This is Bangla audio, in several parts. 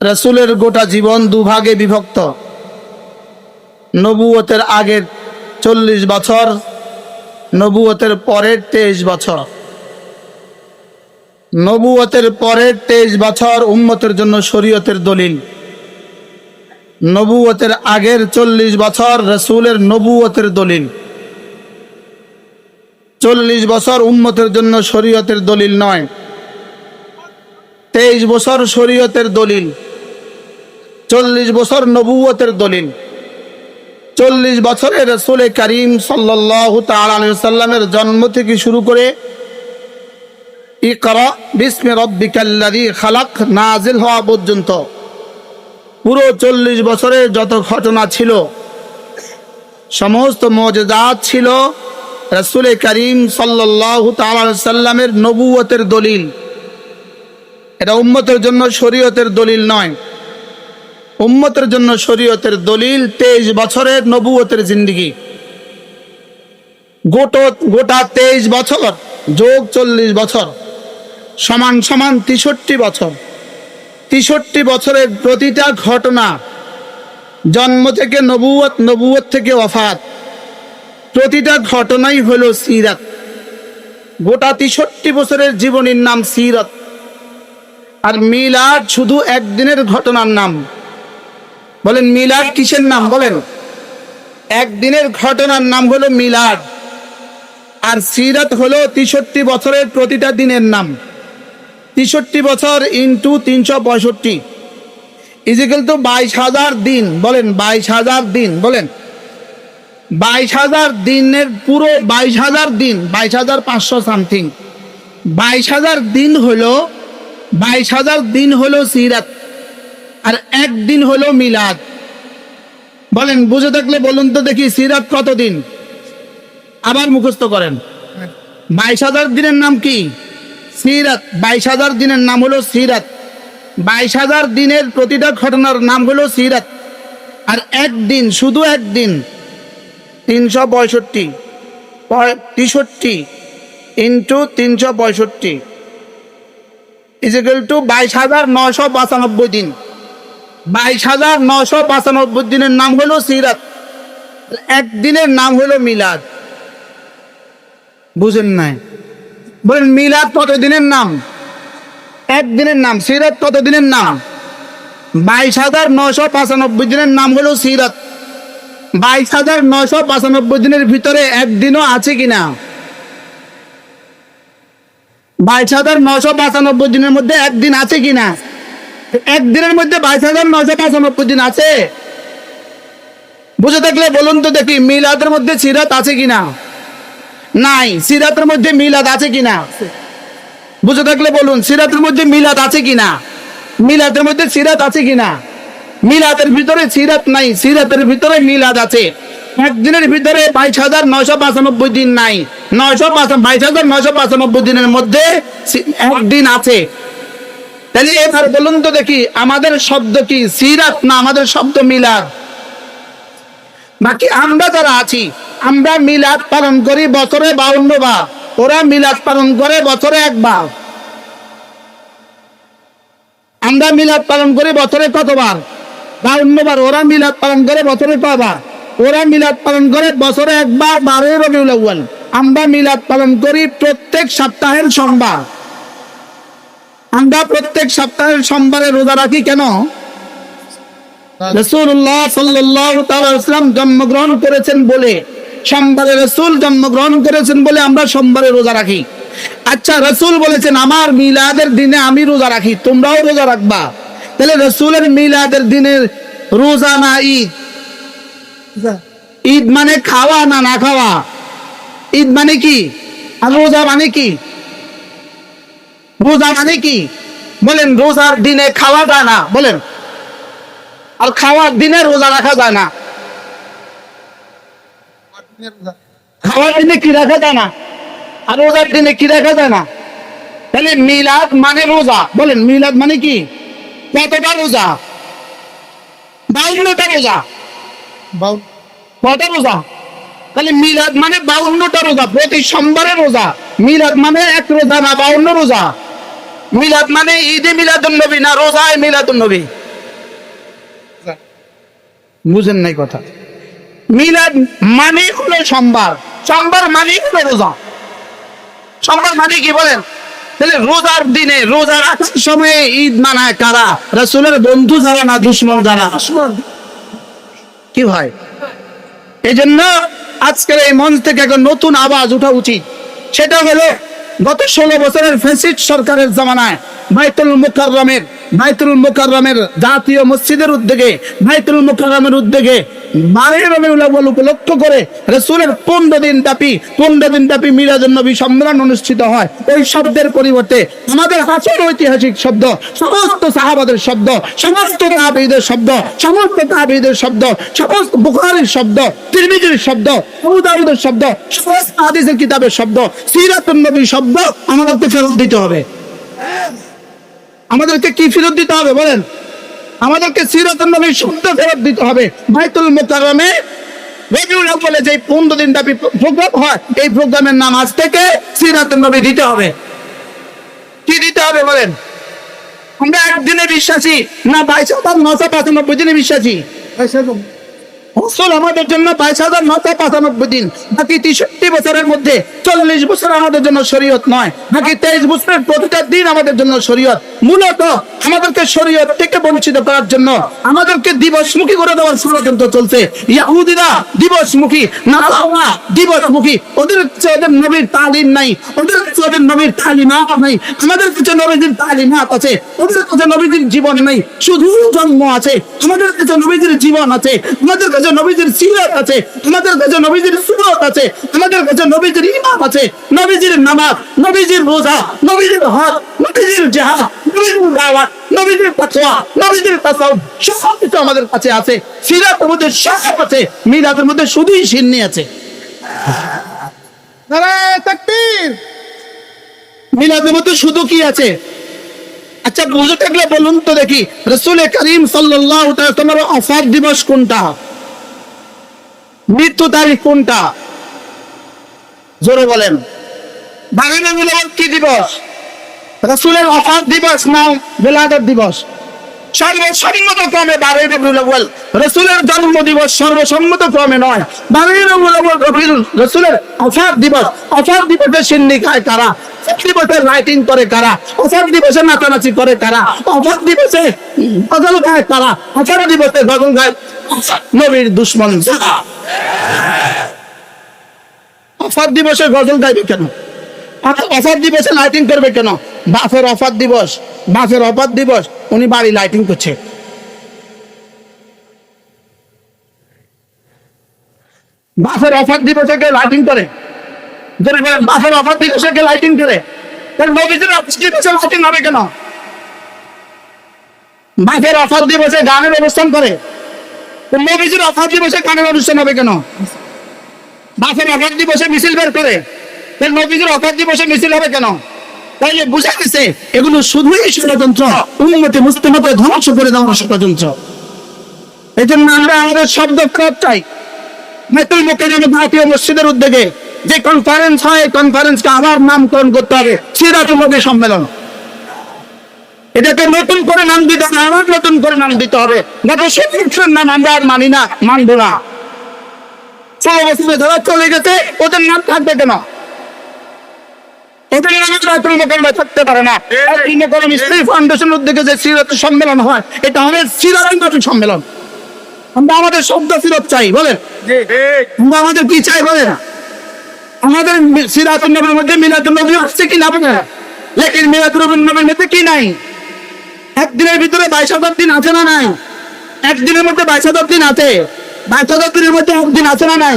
রাসূলের গোটা জীবন দুভাগে বিভক্ত। নবুয়তের আগের 40 বছর, নবুয়তের পরের 23 বছর। নবুয়তের পরের 23 বছর উম্মতের জন্য শরীয়তের দলিল। নবুয়তের আগের 40 বছর রাসূলের নবুয়তের দলিল। 40 বছর উম্মতের জন্য শরীয়তের দলিল নয়, 23 বছর শরীয়তের দলিল, 40 বছর নবুয়তের দলিল। 40 বছরে রাসূল করিম সাল্লাল্লাহু তাআলা আলাইহি ওয়াসাল্লামের জন্ম থেকে শুরু করে ইকরা বিসমি রাব্বিকাল্লাযী খালাক নাজিল হওয়া পর্যন্ত পুরো 40 বছরের যত ঘটনা ছিল, সমস্ত মুজিজাত ছিল রাসূল করিম সাল্লাল্লাহু তাআলা আলাইহি ওয়াসাল্লামের নবুয়তের দলিল। এটা উম্মতের জন্য শরীয়তের দলিল নয়। উম্মতের জন্য শরীয়তের দলিল 23 বছরের নবুয়তের জিন্দেগি। গোটা 23 বছর যোগ 40 বছর সমান 63 বছর। 63 বছরের প্রতিটা ঘটনা, জন্ম থেকে নবুয়ত, নবুয়ত থেকে ওয়াফাত, প্রতিটা ঘটনাই হলো সিরাত। গোটা 63 বছরের জীবনীর নাম সিরাত। আর মিলাদ শুধু একদিনের ঘটনার নাম। বলেন মিলাদ কিসের নাম? বলেন একদিনের ঘটনার নাম হলো মিলাদ। আর সিরাত হলো 63 বছরের প্রতিটা দিনের নাম। 63 বছর ইন্টু 365 ইজিক্যাল টু 22,000 দিন। বলেন 22,000 দিন। বলেন 22,000 দিনের পুরো 22,000 দিন, 22,500 সামথিং, 22,000 দিন হলো 22,000 দিন হলো সিরাত। আর একদিন হলো মিলাদ। বলেন বুঝে থাকলে বলুন তো দেখি সিরাত কত দিন? আবার মুখস্থ করেন। 22,000 দিনের নাম কি? সিরাত। 22,000 দিনের নাম হলো সিরাত। 22,000 দিনের প্রতিটা ঘটনার নাম হলো সিরাত। আর একদিন, শুধু একদিন 365 63 ইন্টু 365 ইজিক্যাল টু 22,995 দিন। 22,995 দিনের নাম হলো সিরাত। একদিনের নাম হলো মিলাদ। বুঝেন নাই? বলেন মিলাদ কত দিনের নাম? একদিনের নাম। সিরাত কত দিনের নাম? 22,995 দিনের নাম হলো সিরাত। 22,995 দিনের ভিতরে একদিনও আছে কিনা? 22,995 দিনের মধ্যে একদিন আছে কিনা? একদিনের মধ্যে 22,995 দিন আছে? বুঝে থাকলে বলুন তো দেখি মিলাদের মধ্যে সিরাত আছে কিনা? নাই। সিরাতের মধ্যে মিলাদ আছে কিনা? বুঝে থাকলে বলুন সিরাতের মধ্যে মিলাদ আছে কিনা? মিলাদের মধ্যে সিরাত আছে কিনা? মিলাদের ভিতরে সিরাত নাই, সিরাতের ভিতরে মিলাদ আছে। একদিনের ভিতরে 22,995 দিন নাই, 22,995 দিনের মধ্যে একদিন আছে। তাহলে এবার বলুন তো দেখি আমাদের শব্দ কি সিরাত না আমাদের শব্দ মিলাদ? বাকি আমরা যারা আছি, আমরা মিলাদ পালন করি বছরে 52 বার, ওরা মিলাদ পালন করে বছরে একবার। আমরা মিলাদ পালন করি বছরে কতবার? 52 বার। ওরা মিলাদ পালন করে বছরে কয়বার? ওরা মিলাদ পালন করে বছরে একবার, 12 রবিউল আউয়াল। আমরা মিলাদ পালন করি প্রত্যেক সপ্তাহের সোমবার। আমরা প্রত্যেক সপ্তাহের সোমবারে রোজা রাখি কেন? রাসূলুল্লাহ সাল্লাল্লাহু তাআলা আলাইহি ওয়াসাল্লাম জন্মগ্রহণ করেছেন বলে, সোমবারে রাসূল জন্মগ্রহণ করেছেন বলে আমরা সোমবারে রোজা রাখি। আচ্ছা, রাসূল বলেছেন আমার মিলাদের দিনে আমি রোজা রাখি, তোমরাও রোজা রাখবা। তাহলে রাসূলের মিলাদের দিনে রোজা না ঈদ? ঈদ মানে খাওয়া না না খাওয়া? ঈদ মানে কি? আর রোজা মানে কি? রোজা মানে কি? বলেন রোজার দিনে খাওয়া যায় না, বলেন। আর খাওয়ার দিনে রোজা রাখা যায় না। খাওয়ার দিনে কি রাখা যায় না? আর রোজার দিনে কি রাখা যায় না? তাহলে মিলাদ মানে রোজা। বলেন মিলাদ মানে কি? কতটা রোজা? 52টা রোজা। কত রোজা? তাহলে মিলাদ মানে 52টা রোজা, প্রতি সোমবারে রোজা। মিলাদ মানে এক রোজা না 52 রোজা। মিলাদ মানে ঈদে মিলাদুন নবী না রোজায় মিলাদুন নবী? বুঝেন নাই কথা। মিলাদ মানে হলো সোমবার, সোমবার মানে হলো রোজা। সোমবার মানে কি বলেন? তাহলে রোজার দিনে, রোজা রাখার সময়ে ঈদ মানায় কারা? রাসূলের বন্ধু যারা না দুশমন যারা? কি ভাই, এই জন্য আজকের এই মঞ্চ থেকে একটা নতুন আওয়াজ ওঠা উচিত। সেটা হলো গত 16 বছরের ফ্যাসিস্ট সরকারের জামানায় বাইতুল মুকাররমের জাতীয় মসজিদের উদ্যোগে, বাইতুল মুকাররমের উদ্যোগে রবিউল আউয়াল উপলক্ষ করে রাসূলের 15 দিন ব্যাপী মিলাদুন নবী সম্মেলন অনুষ্ঠিত হয়। ওই শব্দের পরিবর্তে আমাদের হাসির ঐতিহাসিক শব্দ, সমস্ত সাহাবাদের শব্দ, সমস্ত তাবেঈদের শব্দ, সমস্ত বুখারীর শব্দ, তিরমিজির শব্দ, আবু দাউদের শব্দ, সমস্ত হাদিসের কিতাবের শব্দ, সিরাতুন নবী শব্দ আমাদেরকে ফেরত দিতে হবে। আমাদেরকে কি ফেরত দিতে হবে বলেন? আমাদেরকে সিরাতুন নবী শব্দ ফেরত দিতে হবে। বাইতুল মুকাররমে রবিউল আউয়ালে যে 15 দিন ব্যাপী প্রোগ্রাম হয়, এই প্রোগ্রামের নাম আজ থেকে সিরাতুন নবী দিতে হবে। কি দিতে হবে বলেন? আমরা একদিনে বিশ্বাসী না 22,995 দিনে বিশ্বাসী? রাসূল আমাদের জন্য 22,995 দিন, বাকি 63 বছরের মধ্যে 40 বছর আমাদের জন্য শরীয়ত নয়, বাকি 23 বছরের প্রতিটা দিন আমাদের জন্য শরীয়ত। মূলত আমাদেরকে শরীয়ত থেকে বঞ্চিত করার জন্য আমাদেরকে দিবসমুখী করে দেওয়ার ষড়যন্ত্র চলছে। ইহুদিরা দিবসমুখী, নাসারা দিবসমুখী, ওদের নবীর তালিম নাই, ওদের নবীর তালিমাত নাই। আমাদের কাছে নবীর তালিমাত আছে, ওদের কাছে নবীর জীবন নাই, শুধু জন্ম আছে। আমাদের কাছে নবীর জীবন আছে, আমাদের কাছে নবীর সিরাত আছে, আমাদের কাছে নবীর সুন্নাত আছে, আমাদের কাছে নবীর ইমাম আছে, নবীর নামাজ, নবীর রোজা, নবীর হজ, নবীর জিহাদ, নবীর দাওয়াত, নবীর তাকওয়া, নবীর তাসাউফ, সব কিছু আমাদের কাছে আছে। সিরাতের মধ্যে সব আছে, মিলাদের মধ্যে শুধুই সিন্নি আছে। নারায়ে তাকবীর। মিলাদের মধ্যে শুধু কি আছে? আচ্ছা বুঝে থাকলে বলুন তো দেখি, রাসূল করিম সাল্লাল্লাহু আলাইহি ওয়াসাল্লামের ওফাত দিবস কোনটা? মৃত্যু তারিখ কোনটা? জোরে বলেন। রবিউল আউয়াল কি দিবস? রাসূলের ওফাত দিবস না বিলাদত দিবস? সর্বসম্মতক্রমে 12 রবিউল আউয়াল রাসূলের জন্ম দিবস, সর্বসম্মতক্রমে নয়। 12 রবিউল আউয়াল রাসূলের ওফাত দিবস। ওফাত দিবসে সিন্নি খায় কারা? দিবসে লাইটিং করে কারা? ওফাত দিবসে নাচানাচি করে কারা? ওফাত দিবসে গজল গায় কারা? ওফাত দিবসে গজল গায় নবীর দুশমন যারা। ওফাত দিবসে গজল গাইবে কেন? ওফাত দিবসে লাইটিং করবে কেন? বাপের ওফাত দিবস, উনি বাড়ি লাইটিং করছে। বাপের ওফাত দিবসে কে লাইটিং করে? বাপের ওফাত দিবসে কে লাইটিং করে? নবীজির ওফাত দিবসে লাইটিং হবে কেন? বাপের ওফাত দিবসে গানের অনুষ্ঠান করে, নবীজির ওফাত দিবসে গানের অনুষ্ঠান হবে কেন? বাপের ওফাত দিবসে মিছিল বের করে, নবীজির ওফাত দিবসে মিছিল হবে কেন? তাইলে বুঝা গেছে এগুলো শুধুই ষড়যন্ত্র, উম্মতে মুসলিমাকে ধ্বংস করে দেওয়ার ষড়যন্ত্র। এই জন্য আমরা আমাদের শব্দ ফেরত চাই। বাইতুল মুকাররমে জাতীয় মসজিদের উদ্যোগে যে কনফারেন্স হয়, কনফারেন্সকে আবার নামকরণ করতে হবে সিরাতুন নবী সম্মেলন। এটাকে নতুন করে নাম দিতে হবে, আবার নতুন করে নাম দিতে হবে। গত 17 নাম আমরা আর মানি না, মানব না। 16 বছরে যারা চলে গেছে ওদের নাম থাকবে কেন? ওদের নামে বাইতুল মুকাররমে থাকতে পারে না। ইসলামী ফাউন্ডেশনের উদ্যোগে যে সিরাত সম্মেলন হয়, এটা হবে সিরাতুন নবী সম্মেলন। আমরা আমাদের শব্দ ফেরত চাই, বলেন আমরা আমাদের কি চাই বলেন? আমাদের সিরাতুন নবীর মধ্যে মিলাদুন নবী আছে কি না বলেন? লেকিন মিলাদুন নবীর মধ্যে কি নাই? একদিনের ভিতরে 22,000 দিন আছে না নাই? একদিনের মধ্যে 22,000 দিন আছে। 22,000 দিনের মধ্যে একদিন আছে না নাই?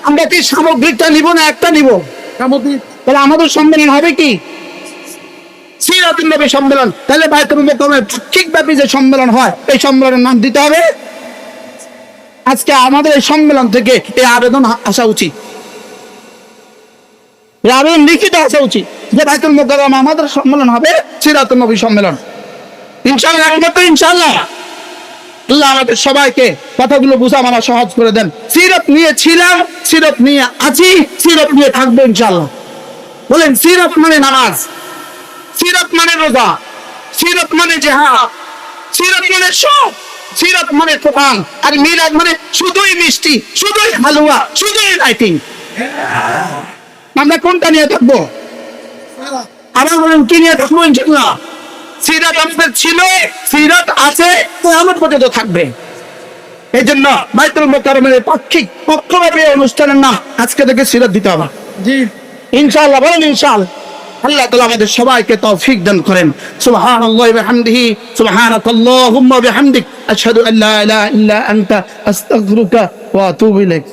আমরা কি সামগ্রিকটা নিব না একটা নিব? তাহলে আমাদের সম্মেলন হবে কি? সিরাতুন নবী সম্মেলন। তাহলে বাইতুল মুকাররমের ঠিকভাবে যে সম্মেলন হয়, এই সম্মেলনের নাম দিতে হবে। আজকে আমাদের এই সম্মেলন থেকে এই আবেদন আসা উচিত, এই আবেদন লিখিত আসা উচিত যে বাইতুল মুকাররমে আমাদের সম্মেলন হবে সিরাতুন নবী সম্মেলন। ইনশাআল্লাহ, একমাত্র ইনশাআল্লাহ। আল্লাহ আমাদের সবাইকে কথাগুলো বুঝা মানা সহজ করে দেন। সিরাত নিয়ে ছিলাম, সিরাত নিয়ে আছি, সিরাত নিয়ে থাকবো ইনশাআল্লাহ। বলেন সিরাত মানে নামাজ, সিরাত মানে রোজা, সিরাত মানে জিহাদ, সিরাত মানে সব। সিরাত মানে কোরআন, আর মিলাদ মানে শুধুই মিষ্টি, শুধুই হালুয়া, শুধুই লাইটিং। আমরা কোনটা নিয়ে থাকবো? আবার বলেন কি নিয়ে থাকবো? ইনশাআল্লাহ সিরাত আমাদের ছিল, সিরাত আছে, কিয়ামত পর্যন্ত থাকবে। এই জন্য বাইতুল মুকাররমের পাক্ষিক পক্ষভাবে অনুষ্ঠানের নাম আজকে থেকে সিরাত দিতে হবে। জি ইনশাআল্লাহ, বলেন ইনশাআল্লাহ। আল্লাহ তাআলা আমাদের সবাইকে তৌফিক দান করেন। সুবহানাল্লাহি ওয়া বিহামদিহি, সুবহানাকাল্লাহুম্মা ওয়া বিহামদিক, আশহাদু আল্লা ইলাহা ইল্লা আনতা, আস্তাগফিরুকা ওয়া আতুবু ইলাইক।